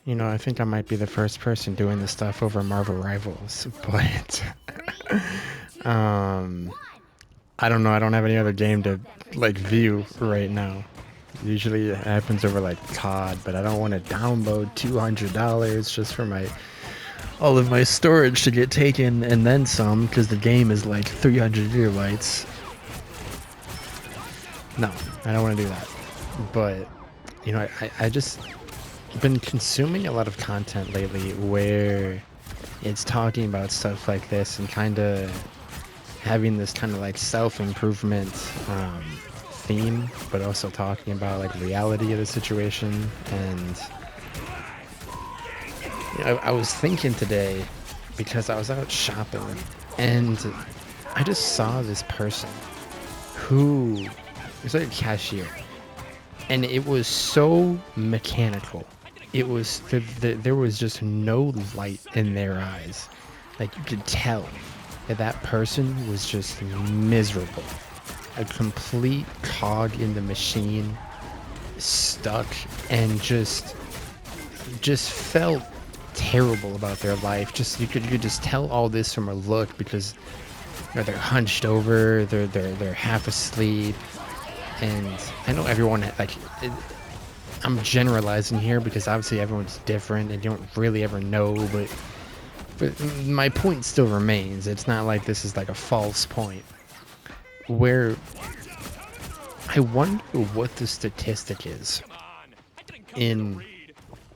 I think I might be the first person doing this stuff over Marvel Rivals, but um, I don't know. I don't have any other game to like view right now. Usually it happens over like COD, but I don't want to download $200 just for my all of my storage to get taken and then some because the game is like 300 gigabytes. No, I don't want to do that. But I just been consuming a lot of content lately where it's talking about stuff like this and kind of having this kind of like self-improvement theme, but also talking about like reality of the situation. And I was thinking today because I was out shopping and I just saw this person who was like a cashier, and it was so mechanical. It was there was just no light in their eyes. Like you could tell that that person was just miserable, a complete cog in the machine, stuck, and just felt terrible about their life. Just you could just tell all this from a look because they're hunched over, they're half asleep, and I know everyone like. I'm generalizing here because obviously everyone's different and you don't really ever know, but my point still remains. It's not like this is like a false point. Where I wonder what the statistic is in,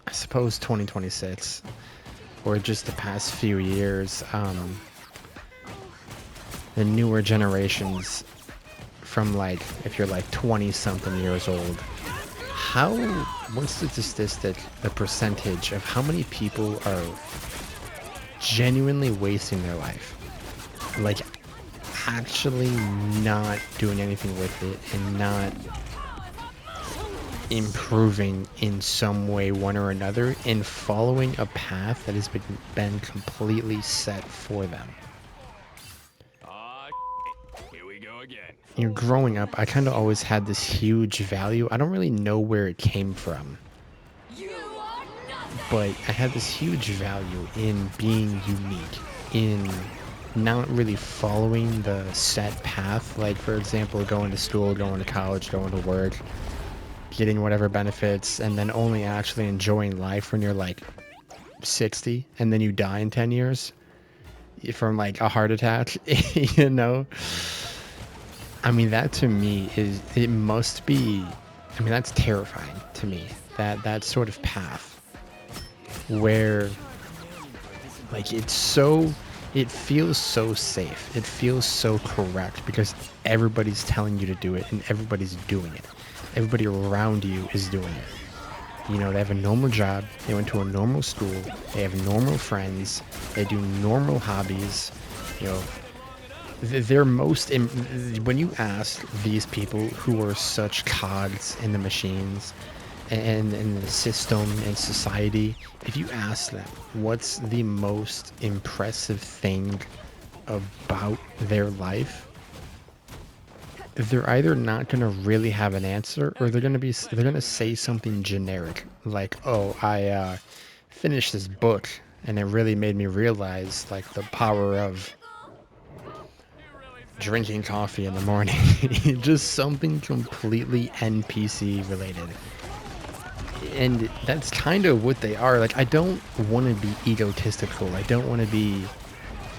I suppose, 2026 or just the past few years. The newer generations from like, if you're like 20 something years old, what's the statistic, the percentage of how many people are genuinely wasting their life? Like, actually not doing anything with it and not improving in some way, one or another, and following a path that has been completely set for them. Here we go again. Growing up, I kind of always had this huge value. I don't really know where it came from, but I had this huge value in being unique, in not really following the set path. Like, for example, going to school, going to college, going to work, getting whatever benefits, and then only actually enjoying life when you're like 60 and then you die in 10 years from like a heart attack. you know I mean, that to me it must be, I mean, that's terrifying to me, that sort of path where like it feels so safe, it feels so correct because everybody's telling you to do it and everybody's doing it, everybody around you is doing it. They have a normal job, they went to a normal school, they have normal friends, they do normal hobbies. you know they're when you ask these people who are such cogs in the machines and in the system and society, if you ask them what's the most impressive thing about their life, they're either not going to really have an answer, or they're going to say something generic like, oh, I finished this book and it really made me realize like the power of drinking coffee in the morning. Just something completely NPC related. And that's kind of what they are. Like, I don't want to be egotistical. I don't want to be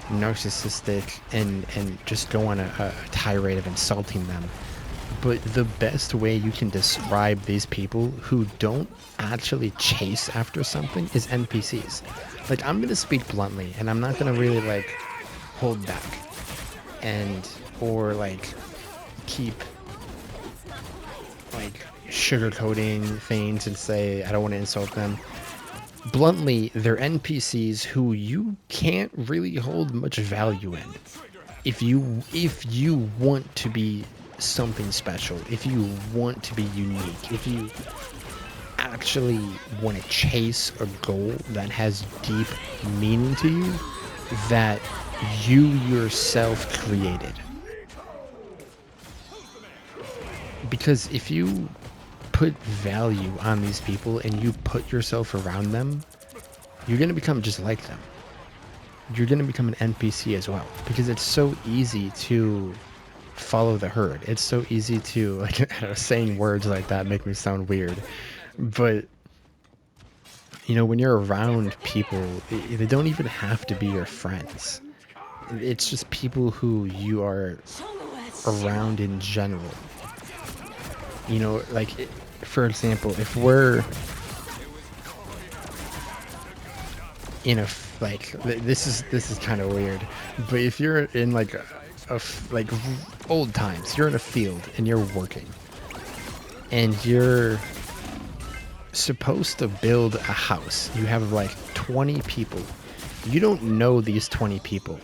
narcissistic and just go on a tirade of insulting them. But the best way you can describe these people who don't actually chase after something is NPCs. Like, I'm going to speak bluntly, and I'm not going to really, like, hold back or like keep like sugarcoating things and say I don't want to insult them. Bluntly, they're NPCs who you can't really hold much value in. If you want to be something special, if you want to be unique, if you actually want to chase a goal that has deep meaning to you, that you yourself created. Because if you put value on these people and you put yourself around them, you're going to become just like them. You're going to become an NPC as well, because it's so easy to follow the herd. It's so easy to, like, saying words like that make me sound weird, but you know, when you're around people, they don't even have to be your friends. It's just people who you are around in general. You know, like, for example, if we're in a like, this is kind of weird, but if you're in like like old times, you're in a field and you're working and you're supposed to build a house. You have like 20 people. You don't know these 20 people,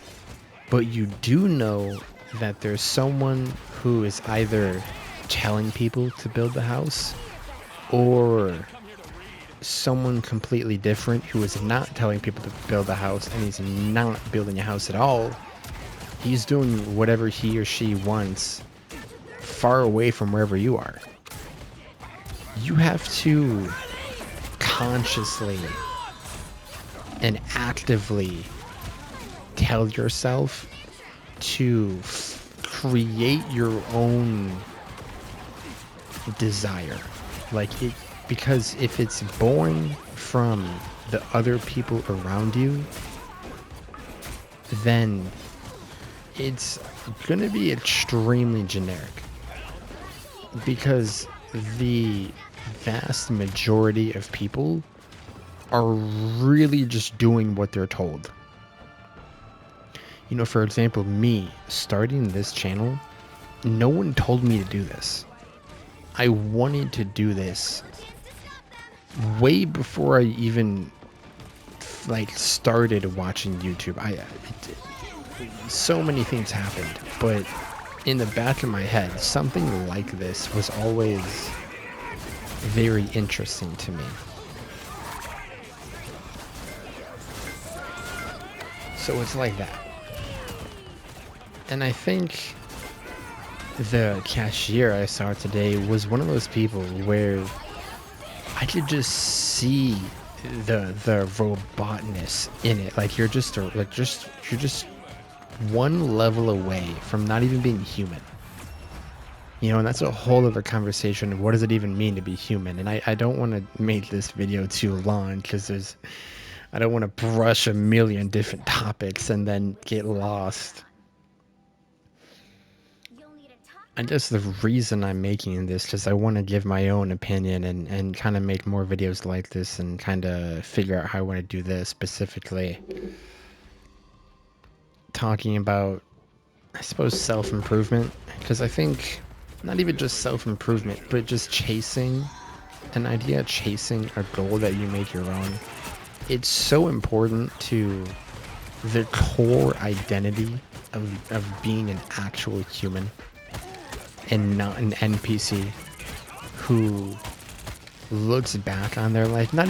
but you do know that there's someone who is either telling people to build the house, or someone completely different who is not telling people to build a house, and he's not building a house at all. He's doing whatever he or she wants far away from wherever you are. You have to consciously and actively tell yourself to create your own desire, like it, because if it's born from the other people around you, then it's gonna be extremely generic, because the vast majority of people are really just doing what they're told. You know, for example, me starting this channel, no one told me to do this. I wanted to do this way before I even like started watching YouTube. So many things happened, but in the back of my head, something like this was always very interesting to me. So it's like that. And I think the cashier I saw today was one of those people where I could just see the robotness in it. Like, you're just one level away from not even being human. You know, and that's a whole other conversation. What does it even mean to be human? And I don't want to make this video too long, because I don't want to brush a million different topics and then get lost. I guess the reason I'm making this, because I want to give my own opinion and kind of make more videos like this and kind of figure out how I want to do this specifically. Talking about, I suppose, self-improvement, because I think not even just self-improvement, but just chasing an idea, chasing a goal that you make your own. It's so important to the core identity of being an actual human and not an NPC who looks back on their life. I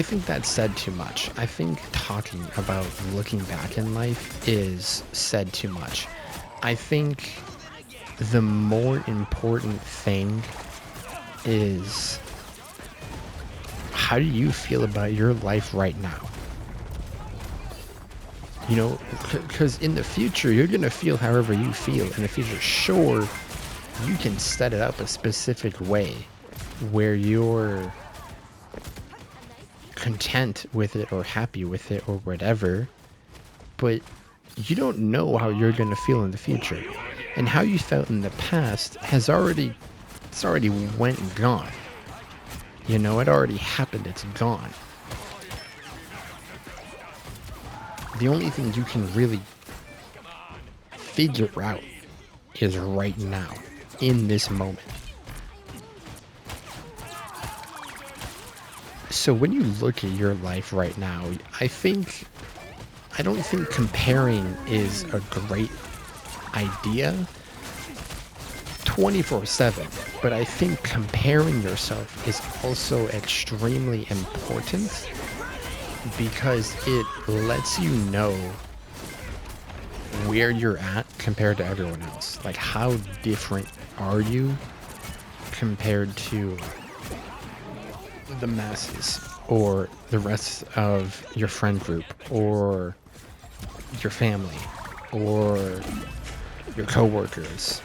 think that's said too much. I think talking about looking back in life is said too much. I think the more important thing is, how do you feel about your life right now? You know, because in the future, you're going to feel however you feel in the future. Sure, you can set it up a specific way where you're content with it or happy with it or whatever, but you don't know how you're going to feel in the future. And how you felt in the past it's already went and gone. You know, it already happened, it's gone. The only thing you can really figure out is right now, in this moment. So when you look at your life right now, I don't think comparing is a great idea 24/7, but I think comparing yourself is also extremely important, because it lets you know where you're at compared to everyone else. Like, how different are you compared to the masses or the rest of your friend group or your family or your coworkers.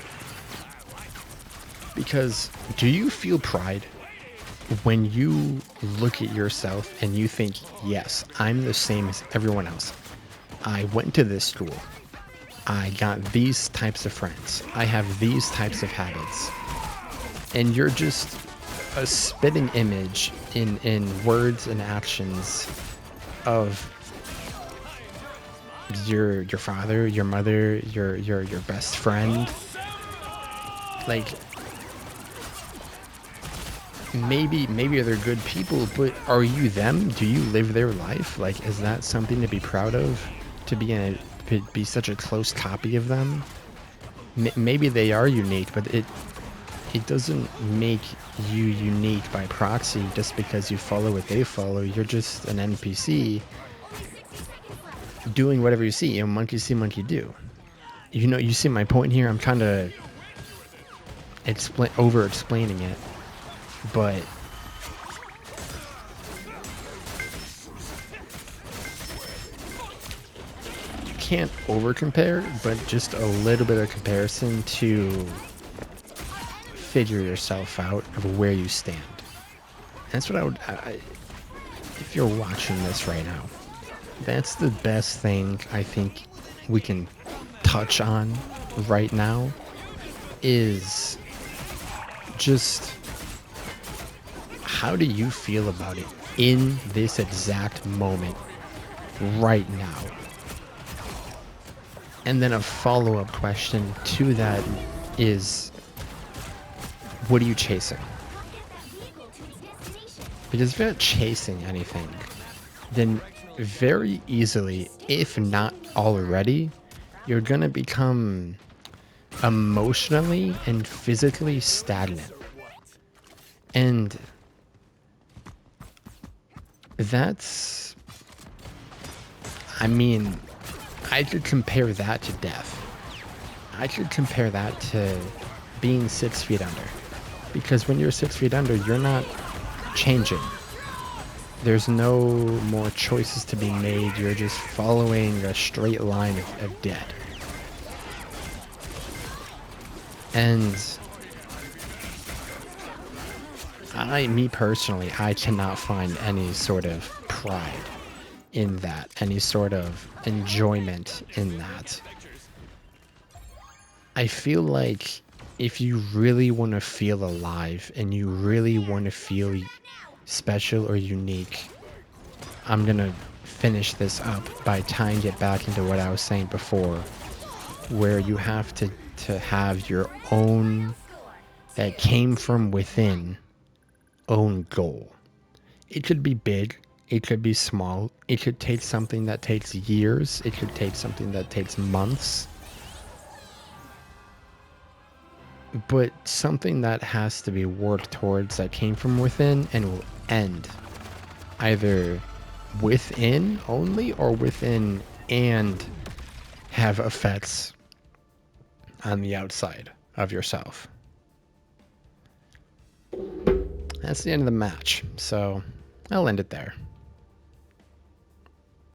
Because do you feel pride when you look at yourself and you think, yes, I'm the same as everyone else. I went to this school. I got these types of friends. I have these types of habits. And you're just a spitting image in words and actions of your father, your mother, your best friend. Like, maybe they're good people, but are you them? Do you live their life? Like, is that something to be proud of? To be such a close copy of them? Maybe they are unique, but it doesn't make you unique by proxy just because you follow what they follow. You're just an NPC doing whatever you see. You know, monkey see, monkey do. You know, you see my point here? I'm kind of over-explaining it, but you can't over-compare, but just a little bit of comparison to figure yourself out of where you stand. That's what I would... if you're watching this right now, that's the best thing I think we can touch on right now is just how do you feel about it in this exact moment right now? And then a follow-up question to that is, what are you chasing? Because if you're not chasing anything, then very easily, if not already, you're going to become emotionally and physically stagnant. And that's... I mean, I could compare that to death. I could compare that to being 6 feet under. Because when you're 6 feet under, you're not changing. There's no more choices to be made. You're just following a straight line of dead. And me personally, I cannot find any sort of pride in that, any sort of enjoyment in that. I feel like if you really want to feel alive and you really want to feel special or unique, I'm gonna finish this up by tying it back into what I was saying before, where you have to have your own, that came from within, own goal. It could be big, it could be small, it could take something that takes years, it could take something that takes months, but something that has to be worked towards, that came from within and will end either within only or within and have effects on the outside of yourself. That's the end of the match, so I'll end it there.